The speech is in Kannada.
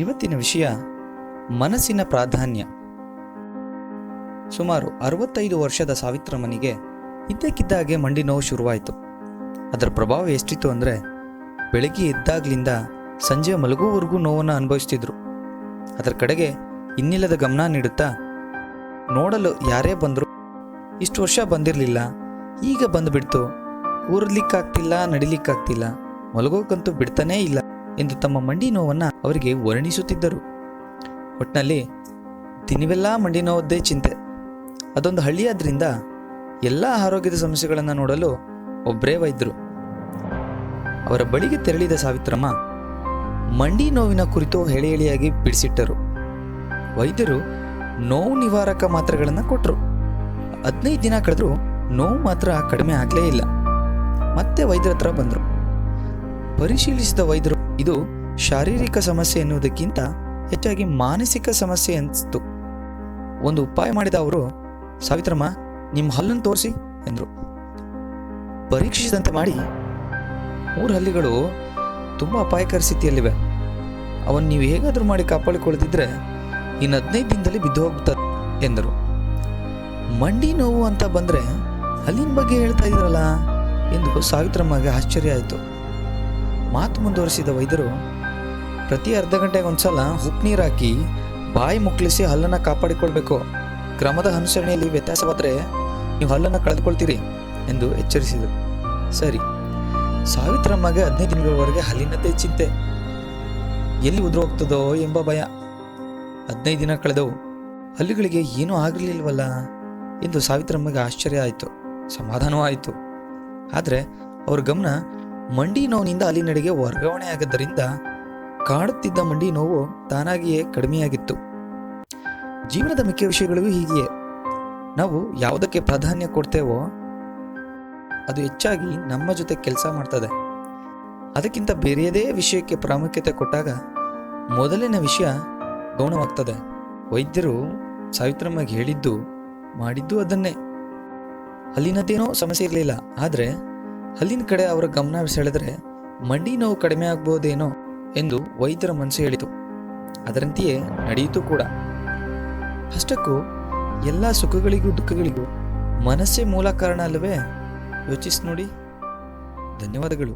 ಇವತ್ತಿನ ವಿಷಯ ಮನಸ್ಸಿನ ಪ್ರಾಧಾನ್ಯ. ಸುಮಾರು 65 ವರ್ಷದ ಸಾವಿತ್ರಮ್ಮನಿಗೆ ಇದ್ದಕ್ಕಿದ್ದಾಗೆ ಮಂಡಿ ನೋವು ಶುರುವಾಯಿತು. ಅದರ ಪ್ರಭಾವ ಎಷ್ಟಿತ್ತು ಅಂದರೆ, ಬೆಳಗ್ಗೆ ಎದ್ದಾಗ್ಲಿಂದ ಸಂಜೆ ಮಲಗುವವರೆಗೂ ನೋವನ್ನು ಅನುಭವಿಸ್ತಿದ್ರು. ಅದರ ಕಡೆಗೆ ಇನ್ನಿಲ್ಲದ ಗಮನ ನೀಡುತ್ತಾ, ನೋಡಲು ಯಾರೇ ಬಂದರೂ ಇಷ್ಟು ವರ್ಷ ಬಂದಿರಲಿಲ್ಲ, ಈಗ ಬಂದುಬಿಡ್ತು, ಕೂರಲಿಕ್ಕಾಗ್ತಿಲ್ಲ, ನಡಿಲಿಕ್ಕಾಗ್ತಿಲ್ಲ, ಮಲಗೋಕ್ಕಂತೂ ಬಿಡ್ತಾನೇ ಇಲ್ಲ ಎಂದು ತಮ್ಮ ಮಂಡಿ ನೋವನ್ನು ಅವರಿಗೆ ವರ್ಣಿಸುತ್ತಿದ್ದರು. ಒಟ್ಟಿನಲ್ಲಿ ದಿನವೆಲ್ಲ ಮಂಡಿ ನೋವದ್ದೇ ಚಿಂತೆ. ಅದೊಂದು ಹಳ್ಳಿಯಾದ್ರಿಂದ ಎಲ್ಲ ಆರೋಗ್ಯದ ಸಮಸ್ಯೆಗಳನ್ನು ನೋಡಲು ಒಬ್ಬರೇ ವೈದ್ಯರು. ಅವರ ಬಳಿಗೆ ತೆರಳಿದ ಸಾವಿತ್ರಮ್ಮ ಮಂಡಿ ನೋವಿನ ಕುರಿತು ಹೇಳಿ ಹೇಳಿಯಾಗಿ ಬಿಡಿಸಿಟ್ಟರು. ವೈದ್ಯರು ನೋವು ನಿವಾರಕ ಮಾತ್ರೆಗಳನ್ನು ಕೊಟ್ಟರು. 15 ದಿನ ಕಳೆದರೂ ನೋವು ಮಾತ್ರ ಕಡಿಮೆ ಆಗಲೇ ಇಲ್ಲ. ಮತ್ತೆ ವೈದ್ಯರ ಹತ್ರ ಬಂದರು. ಪರಿಶೀಲಿಸಿದ ವೈದ್ಯರು ಇದು ಶಾರೀರಿಕ ಸಮಸ್ಯೆ ಎನ್ನುವುದಕ್ಕಿಂತ ಹೆಚ್ಚಾಗಿ ಮಾನಸಿಕ ಸಮಸ್ಯೆ ಅನಿಸ್ತು. ಒಂದು ಉಪಾಯ ಮಾಡಿದ ಅವರು, ಸಾವಿತ್ರಮ್ಮ, ನಿಮ್ಮ ಹಲ್ಲನ್ನು ತೋರಿಸಿ ಎಂದರು. ಪರೀಕ್ಷಿಸಿದಂತೆ ಮಾಡಿ, 3 ಹಲ್ಲಿಗಳು ತುಂಬ ಅಪಾಯಕಾರಿ ಸ್ಥಿತಿಯಲ್ಲಿವೆ, ಅವನ್ನು ನೀವು ಹೇಗಾದರೂ ಮಾಡಿ ಕಾಪಾಡಿಕೊಳ್ಳದಿದ್ದರೆ ಇನ್ನು 15 ದಿನದಲ್ಲಿ ಬಿದ್ದು ಹೋಗುತ್ತದೆ ಎಂದರು. ಮಂಡಿ ನೋವು ಅಂತ ಬಂದರೆ ಹಲ್ಲಿನ ಬಗ್ಗೆ ಹೇಳ್ತಾ ಇದ್ರಲ್ಲ ಎಂದು ಸಾವಿತ್ರಮ್ಮಗೆ ಆಶ್ಚರ್ಯ ಆಯಿತು. ಮಾತು ಮುಂದುವರಿಸಿದ ವೈದ್ಯರು, ಪ್ರತಿ ಅರ್ಧ ಗಂಟೆಗೆ ಒಂದ್ಸಲ ಉಪ್ಪು ನೀರು ಹಾಕಿ ಬಾಯಿ ಮುಕ್ಕಳಿಸಿ ಹಲ್ಲನ್ನು ಕಾಪಾಡಿಕೊಳ್ಬೇಕು. ಕ್ರಮದ ಅನುಸರಣೆಯಲ್ಲಿ ವ್ಯತ್ಯಾಸವಾದರೆ ನೀವು ಹಲ್ಲನ್ನು ಕಳೆದುಕೊಳ್ತೀರಿ ಎಂದು ಎಚ್ಚರಿಸಿದರು. ಸರಿ. ಸಾವಿತ್ರಮ್ಮಗೆ 15 ದಿನಗಳವರೆಗೆ ಹಲ್ಲಿನದ್ದೇ ಚಿಂತೆ, ಎಲ್ಲಿ ಉದುರು ಹೋಗ್ತದೋ ಎಂಬ ಭಯ. 15 ದಿನ ಕಳೆದವು, ಹಲ್ಲುಗಳಿಗೆ ಏನೂ ಆಗಿರಲಿಲ್ವಲ್ಲ ಎಂದು ಸಾವಿತ್ರಮ್ಮಗೆ ಆಶ್ಚರ್ಯ ಆಯಿತು, ಸಮಾಧಾನವೂ ಆಯಿತು. ಆದರೆ ಅವ್ರ ಗಮನ ಮಂಡಿ ನೋವಿನಿಂದ ಹಲ್ಲಿನೆಡೆಗೆ ವರ್ಗಾವಣೆ ಆಗದ್ದರಿಂದ ಕಾಡುತ್ತಿದ್ದ ಮಂಡಿ ನೋವು ತಾನಾಗಿಯೇ ಕಡಿಮೆಯಾಗಿತ್ತು. ಜೀವನದ ಮುಖ್ಯ ವಿಷಯಗಳಿಗೂ ಹೀಗೆಯೇ. ನಾವು ಯಾವುದಕ್ಕೆ ಪ್ರಾಧಾನ್ಯ ಕೊಡ್ತೇವೋ ಅದು ಹೆಚ್ಚಾಗಿ ನಮ್ಮ ಜೊತೆ ಕೆಲಸ ಮಾಡ್ತದೆ. ಅದಕ್ಕಿಂತ ಬೇರೆಯದೇ ವಿಷಯಕ್ಕೆ ಪ್ರಾಮುಖ್ಯತೆ ಕೊಟ್ಟಾಗ ಮೊದಲಿನ ವಿಷಯ ಗೌಣವಾಗ್ತದೆ. ವೈದ್ಯರು ಸಾವಿತ್ರಮ್ಮಗೆ ಹೇಳಿದ್ದು ಮಾಡಿದ್ದು ಅದನ್ನೇ. ಹಲ್ಲಿನದ್ದೇನೋ ಸಮಸ್ಯೆ ಇರಲಿಲ್ಲ, ಆದರೆ ಹಲ್ಲಿನ ಕಡೆ ಅವರ ಗಮನ ಸೆಳೆದರೆ ಮಂಡಿ ನೋವು ಕಡಿಮೆ ಆಗ್ಬೋದೇನೋ ಎಂದು ವೈದ್ಯರ ಮನಸ್ಸು ಹೇಳಿತು. ಅದರಂತೆಯೇ ನಡೆಯಿತು ಕೂಡ. ಅಷ್ಟಕ್ಕೂ ಎಲ್ಲ ಸುಖಗಳಿಗೂ ದುಃಖಗಳಿಗೂ ಮನಸ್ಸೇ ಮೂಲ ಕಾರಣ ಅಲ್ಲವೇ? ಯೋಚಿಸಿ ನೋಡಿ. ಧನ್ಯವಾದಗಳು.